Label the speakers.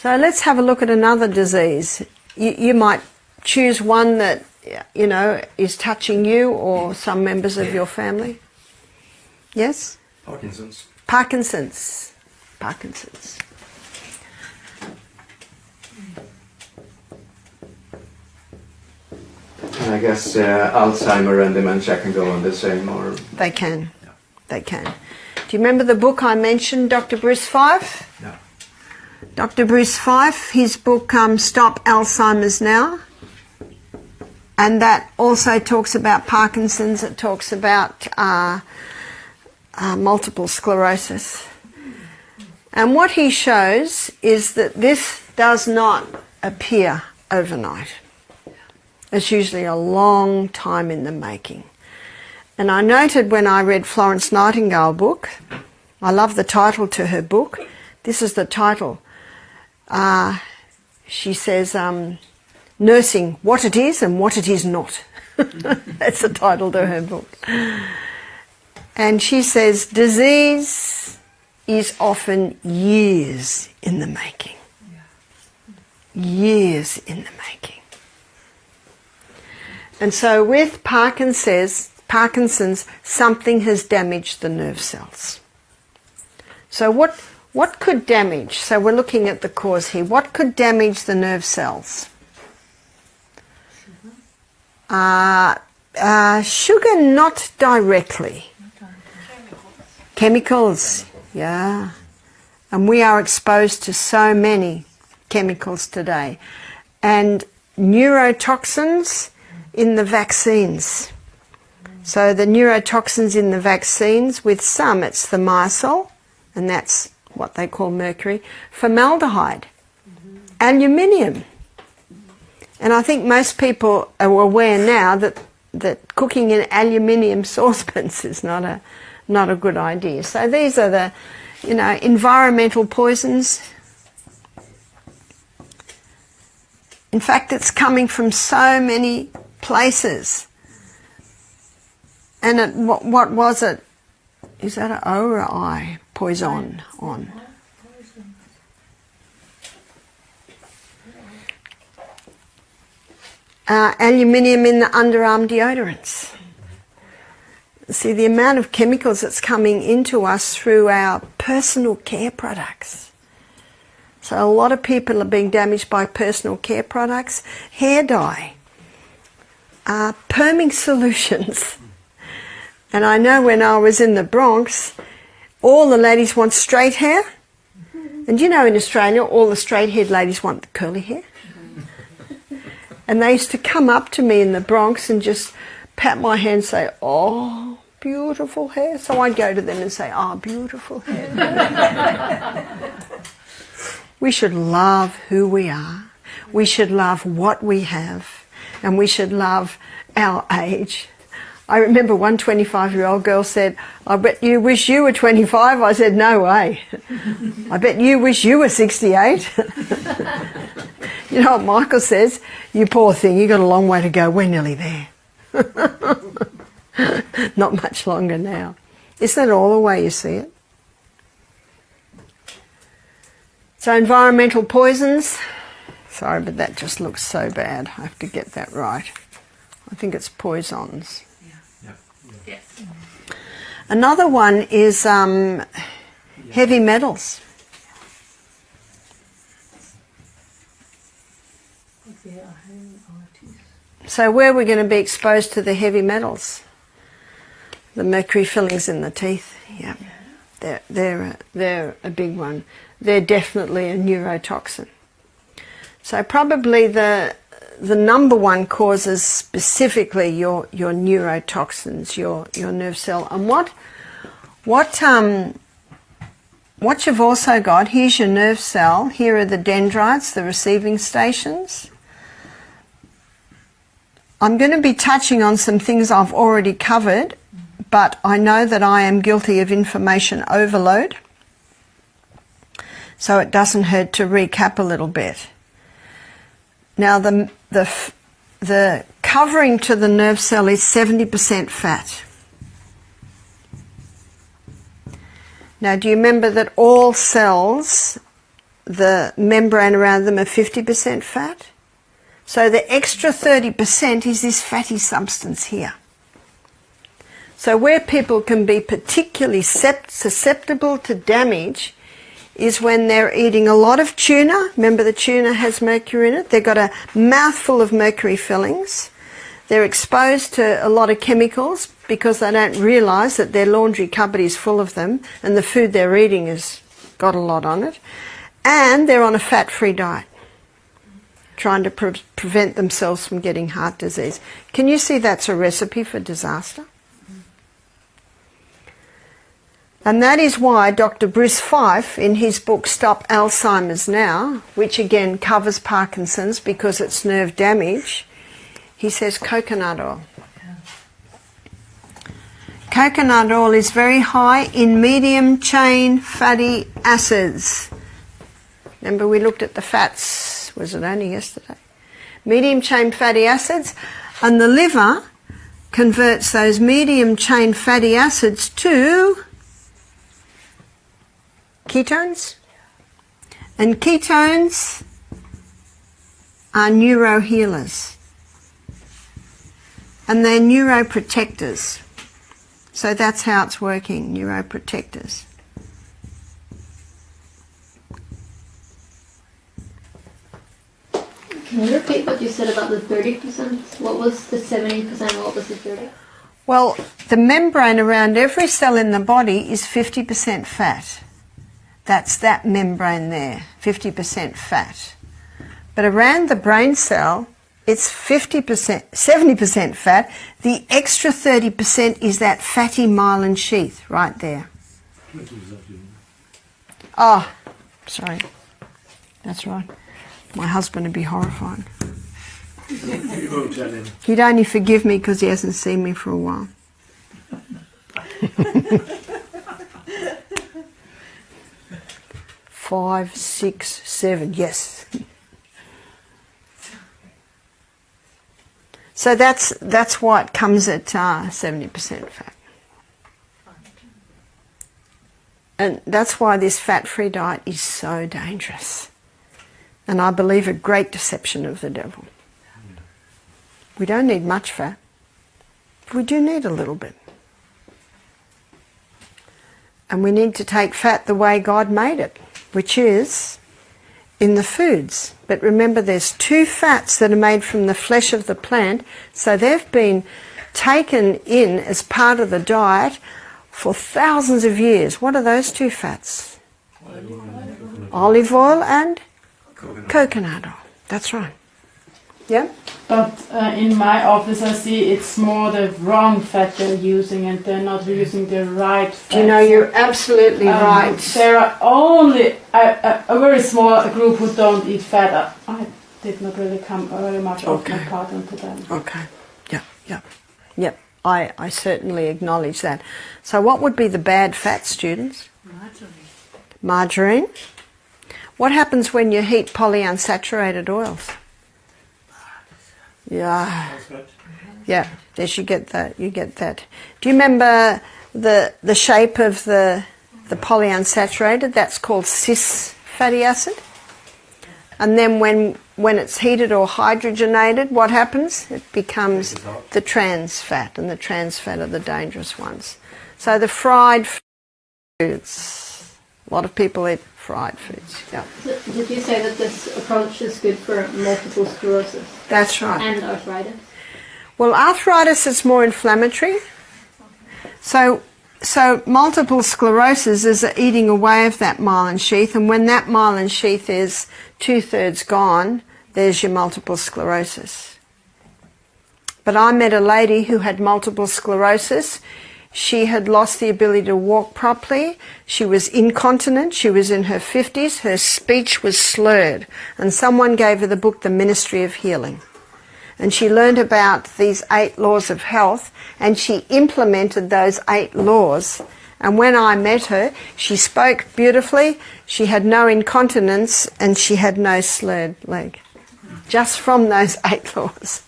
Speaker 1: So let's have a look at another disease. You might choose one that, you know, is touching you or some members of your family. Yes?
Speaker 2: Parkinson's.
Speaker 1: Parkinson's. Parkinson's.
Speaker 2: And I guess Alzheimer and dementia can go on the same, or...
Speaker 1: They can. Yeah. They can. Do you remember the book I mentioned, Dr. Bruce Fife?
Speaker 2: No.
Speaker 1: Dr. Bruce Fife, his book Stop Alzheimer's Now. And that also talks about Parkinson's. It talks about multiple sclerosis. And what he shows is that this does not appear overnight. It's usually a long time in the making. And I noted when I read Florence Nightingale's book, I love the title to her book. This is the title. She says, Nursing, What It Is and What It Is Not. That's the title to her book. And she says, disease is often years in the making. Years in the making. And so with Parkinson's, something has damaged the nerve cells. So what could damage? So we're looking at the cause here. What could damage the nerve cells? Sugar, not directly. Chemicals, yeah. And we are exposed to so many chemicals today. And neurotoxins in the vaccines. So the neurotoxins in the vaccines, with some it's the myosil, and that's what they call mercury, formaldehyde, aluminium. And I think most people are aware now that cooking in aluminium saucepans is not a good idea. So these are the, you know, environmental poisons. In fact, it's coming from so many places. And what was it? Is that an O or an I? Poison on. Aluminium in the underarm deodorants. See, the amount of chemicals that's coming into us through our personal care products. So a lot of people are being damaged by personal care products, hair dye, perming solutions. And I know when I was in the Bronx, all the ladies want straight hair. And you know, in Australia, all the straight-haired ladies want curly hair. And they used to come up to me in the Bronx and just pat my hand and say, oh, beautiful hair. So I'd go to them and say, oh, beautiful hair. We should love who we are. We should love what we have. And we should love our age. I remember one 25-year-old girl said, I bet you wish you were 25. I said, no way. I bet you wish you were 68. You know what Michael says? You poor thing, you got a long way to go. We're nearly there. Not much longer now. Isn't that all the way you see it? So environmental poisons. Sorry, but that just looks so bad. I have to get that right. I think it's poisons.
Speaker 3: Yes.
Speaker 1: Another one is heavy metals. So where are we going to be exposed to the heavy metals? The mercury fillings in the teeth. Yeah, they're a big one. They're definitely a neurotoxin. So probably the number one causes specifically your neurotoxins, your nerve cell. And what you've also got, here's your nerve cell, here are the dendrites, the receiving stations. I'm going to be touching on some things I've already covered, but I know that I am guilty of information overload, so it doesn't hurt to recap a little bit. Now the covering to the nerve cell is 70% fat. Now do you remember that all cells the membrane around them are 50% fat. So the extra 30% is this fatty substance here. So where people can be particularly susceptible to damage is when they're eating a lot of tuna. Remember, the tuna has mercury in it. They've got a mouthful of mercury fillings. They're exposed to a lot of chemicals because they don't realise that their laundry cupboard is full of them and the food they're eating has got a lot on it. And they're on a fat-free diet, trying to prevent themselves from getting heart disease. Can you see that's a recipe for disaster? And that is why Dr. Bruce Fife, in his book Stop Alzheimer's Now, which again covers Parkinson's because it's nerve damage, he says coconut oil. Coconut oil is very high in medium chain fatty acids. Remember we looked at the fats, was it only yesterday? Medium chain fatty acids, and the liver converts those medium chain fatty acids to ketones. And ketones are neurohealers. And they're neuroprotectors. So that's how it's working, neuroprotectors.
Speaker 4: Can you repeat what you said about the 30%? What was the 70%? What was the 30%?
Speaker 1: Well, the membrane around every cell in the body is 50% fat. That's that membrane there, 50% fat. But around the brain cell, it's 50%, 70% fat. The extra 30% is that fatty myelin sheath right there. Oh, sorry. That's right. My husband would be horrified.
Speaker 3: You won't tell him.
Speaker 1: He'd only forgive me because he hasn't seen me for a while. 5, 6, 7, yes. So that's why it comes at 70% fat. And that's why this fat-free diet is so dangerous. And I believe a great deception of the devil. We don't need much fat. We do need a little bit. And we need to take fat the way God made it, which is in the foods. But remember, there's 2 fats that are made from the flesh of the plant, so they've been taken in as part of the diet for thousands of years. What are those 2 fats? Olive oil and coconut oil. That's right. Yeah?
Speaker 5: But in my office I see it's more the wrong fat they're using and they're not using the right fat.
Speaker 1: You know, you're absolutely right.
Speaker 5: There are only a very small group who don't eat fat. I did not really come very much off my part into them.
Speaker 1: Okay. Yep. I certainly acknowledge that. So what would be the bad fat, students? Margarine. What happens when you heat polyunsaturated oils? Yeah. Yeah, yes, you get that. Do you remember the shape of the polyunsaturated? That's called cis fatty acid. And then when it's heated or hydrogenated, what happens? It becomes the trans fat, and the trans fat are the dangerous ones. So the fried foods, a lot of people eat fried foods. Yeah.
Speaker 4: So did you say that this approach is good for multiple sclerosis?
Speaker 1: That's right.
Speaker 4: And arthritis?
Speaker 1: Well, arthritis is more inflammatory. So multiple sclerosis is eating away of that myelin sheath, and when that myelin sheath is 2/3 gone, there's your multiple sclerosis. But I met a lady who had multiple sclerosis. She had lost the ability to walk properly. She was incontinent. She was in her 50s. Her speech was slurred. And someone gave her the book, The Ministry of Healing. And she learned about these 8 laws of health, and she implemented those 8 laws. And when I met her, she spoke beautifully. She had no incontinence, and she had no slurred leg. Just from those 8 laws.